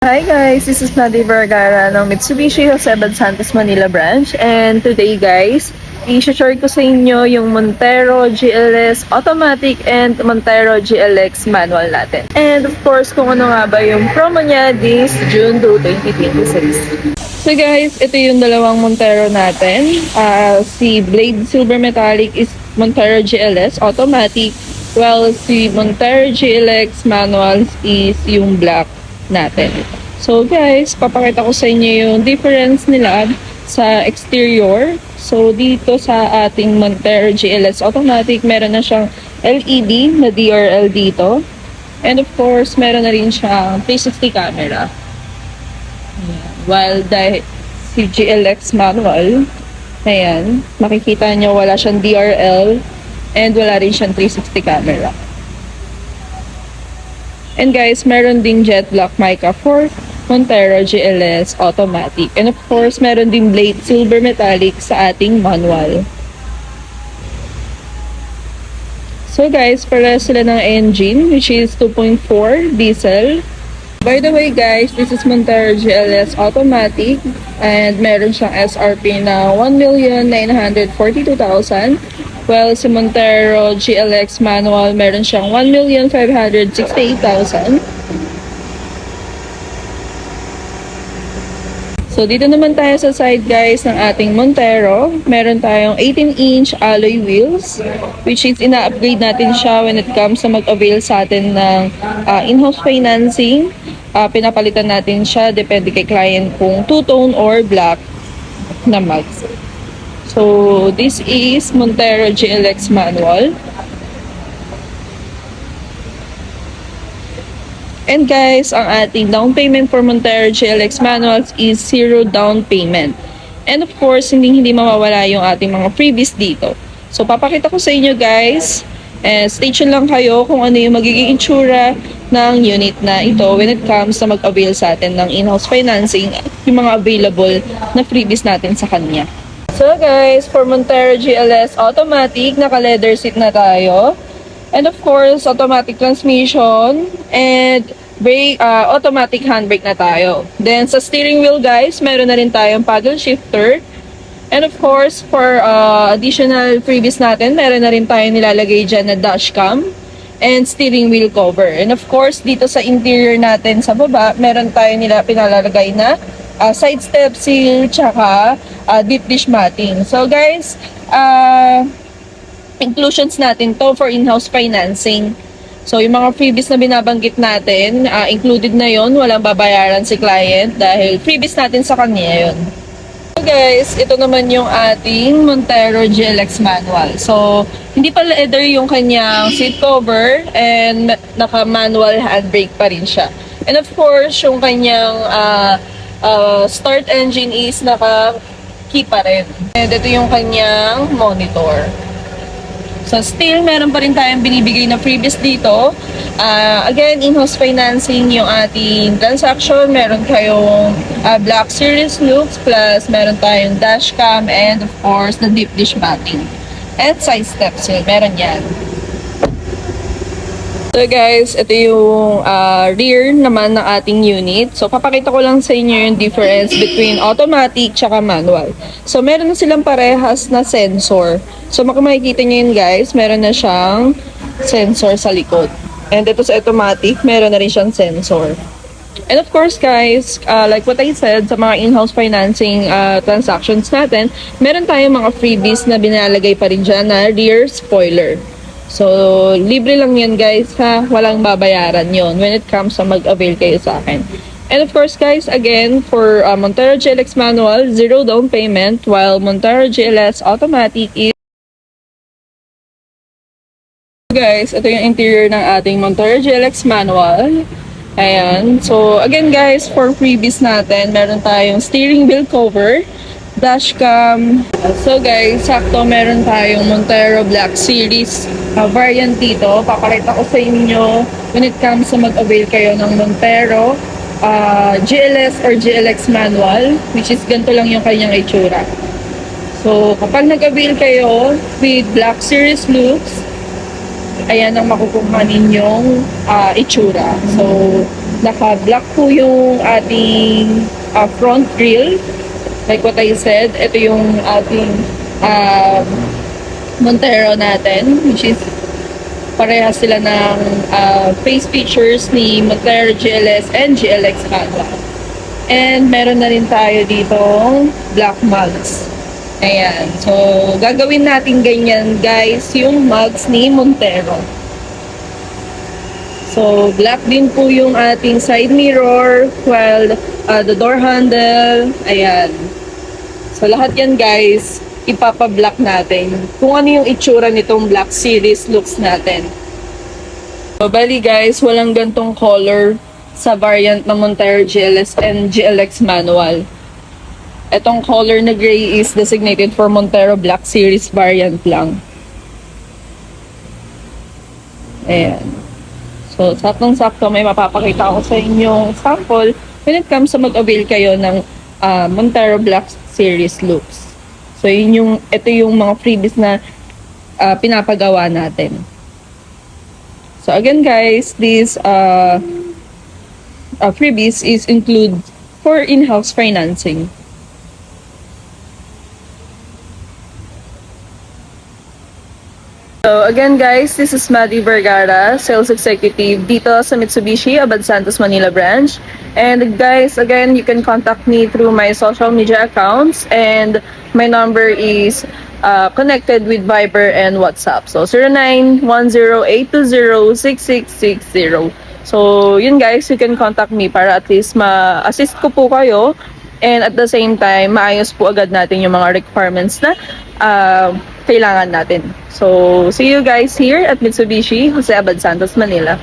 Hi guys, this is Nadi Vergara ng Mitsubishi Josebad Santos Manila branch, and today guys, i-share ko sa inyo yung Montero GLS automatic and Montero GLX manual natin. And of course, kung ano nga ba yung promo niya this June 2, 2026. So guys, ito yung dalawang Montero natin. Si Blade Silver Metallic is Montero GLS automatic, while si Montero GLX manual is yung black natin. So guys, papakita ko sa inyo yung difference nila sa exterior. So dito sa ating Montero GLS automatic, meron na siyang LED na DRL dito. And of course, meron na rin siyang 360 camera. While si GLX manual, ayan, makikita nyo wala siyang DRL and wala rin siyang 360 camera. And guys, meron ding jet black mica for Montero GLS automatic. And of course, meron ding Blade Silver Metallic sa ating manual. So guys, para sila ng engine, which is 2.4 diesel. By the way guys, this is Montero GLS automatic and meron siyang SRP na 1,942,000. Well, si Montero GLX manual, meron siyang 1,568,000. So, dito naman tayo sa side guys ng ating Montero. Meron tayong 18-inch alloy wheels, which is ina-upgrade natin siya when it comes sa mag-avail sa atin ng in-house financing. Pinapalitan natin siya, depende kay client kung two-tone or black na mags. So, this is Montero GLX manual. And guys, ang ating down payment for Montero GLX manuals is 0 down payment. And of course, hindi mawawala yung ating mga freebies dito. So, papakita ko sa inyo guys. Stay tuned lang kayo kung ano yung magiging itsura ng unit na ito when it comes sa mag-avail sa atin ng in-house financing at yung mga available na freebies natin sa kanya. So guys, for Montero GLS automatic, naka-leather seat na tayo. And of course, automatic transmission and brake, automatic handbrake na tayo. Then sa steering wheel guys, meron na rin tayong paddle shifter. And of course, for additional freebies natin, meron na rin tayong nilalagay dyan na dashcam and steering wheel cover. And of course, dito sa interior natin sa baba, meron tayong pinalalagay na side step seal, tsaka deep dish matting. So guys, inclusions natin to for in-house financing. So yung mga freebies na binabanggit natin, included na yon, walang babayaran si client dahil freebies natin sa kanya yon. So guys, ito naman yung ating Montero GLX manual. So hindi pa leather yung kanyang seat cover and naka-manual handbrake pa rin siya. And of course, yung kanyang start engine is naka-key pa rin. And ito yung kanyang monitor. So still, meron pa rin tayong binibigay na freebies dito. Again, in-house financing yung ating transaction. Meron kayong Black Series looks, plus meron tayong dashcam and of course, the deep dish matting. And side steps yun. Meron yan. So guys, ito yung rear naman ng ating unit. So papakita ko lang sa inyo yung difference between automatic tsaka manual. So meron na silang parehas na sensor. So makikita nyo yun guys, meron na siyang sensor sa likod. And ito sa automatic, meron na rin siyang sensor. And of course guys, like what I said, sa mga in-house financing transactions natin, meron tayong mga freebies na binalagay pa rin dyan na rear spoiler. So, libre lang yan guys ha, walang babayaran yon when it comes sa mag-avail kayo sa akin. And of course guys, again, for Montero GLX manual, 0 down payment, while Montero GLS automatic is... Guys, ito yung interior ng ating Montero GLX manual. Ayan, so again guys, for freebies natin, meron tayong steering wheel cover, dashcam. So guys, sakto meron tayong Montero Black Series variant dito. Papakita ko sa inyo when it comes sa mag-avail kayo ng Montero GLS or GLX manual, which is ganito lang yung kanyang itsura. So kapag nag-avail kayo with Black Series looks, ayan ang makukuha ninyong itsura. So Naka-black po yung ating front grille. Like what I said, ito yung ating uh, Montero natin, which is parehas sila ng face features ni Montero GLS and GLX Canva. And meron na rin tayo dito black mugs. Ayan. So, gagawin natin ganyan guys yung mugs ni Montero. So, black din po yung ating side mirror, while the door handle, ayan. So, lahat yan guys, ipapa-black natin. Kung ano yung itsura nitong black series looks natin. So, bali guys, walang gantong color sa variant ng Montero GLS and GLX manual. Etong color na gray is designated for Montero Black Series variant lang. Ayan. So, saktong-sakto may mapapakita ako sa inyong sample when it comes sa mag-avail kayo ng Montero Black Series looks. So, ito yung mga freebies na pinapagawa natin. So, again guys, these freebies is include for in-house financing. So again guys, this is Maddie Vergara, Sales Executive dito sa Mitsubishi, Abad Santos, Manila branch. And guys, again, you can contact me through my social media accounts and my number is connected with Viber and WhatsApp. So 0910-820-6660. So yun guys, you can contact me para at least ma-assist ko po kayo. And at the same time, maayos po agad natin yung mga requirements na kailangan natin. So, see you guys here at Mitsubishi, Jose Abad Santos, Manila.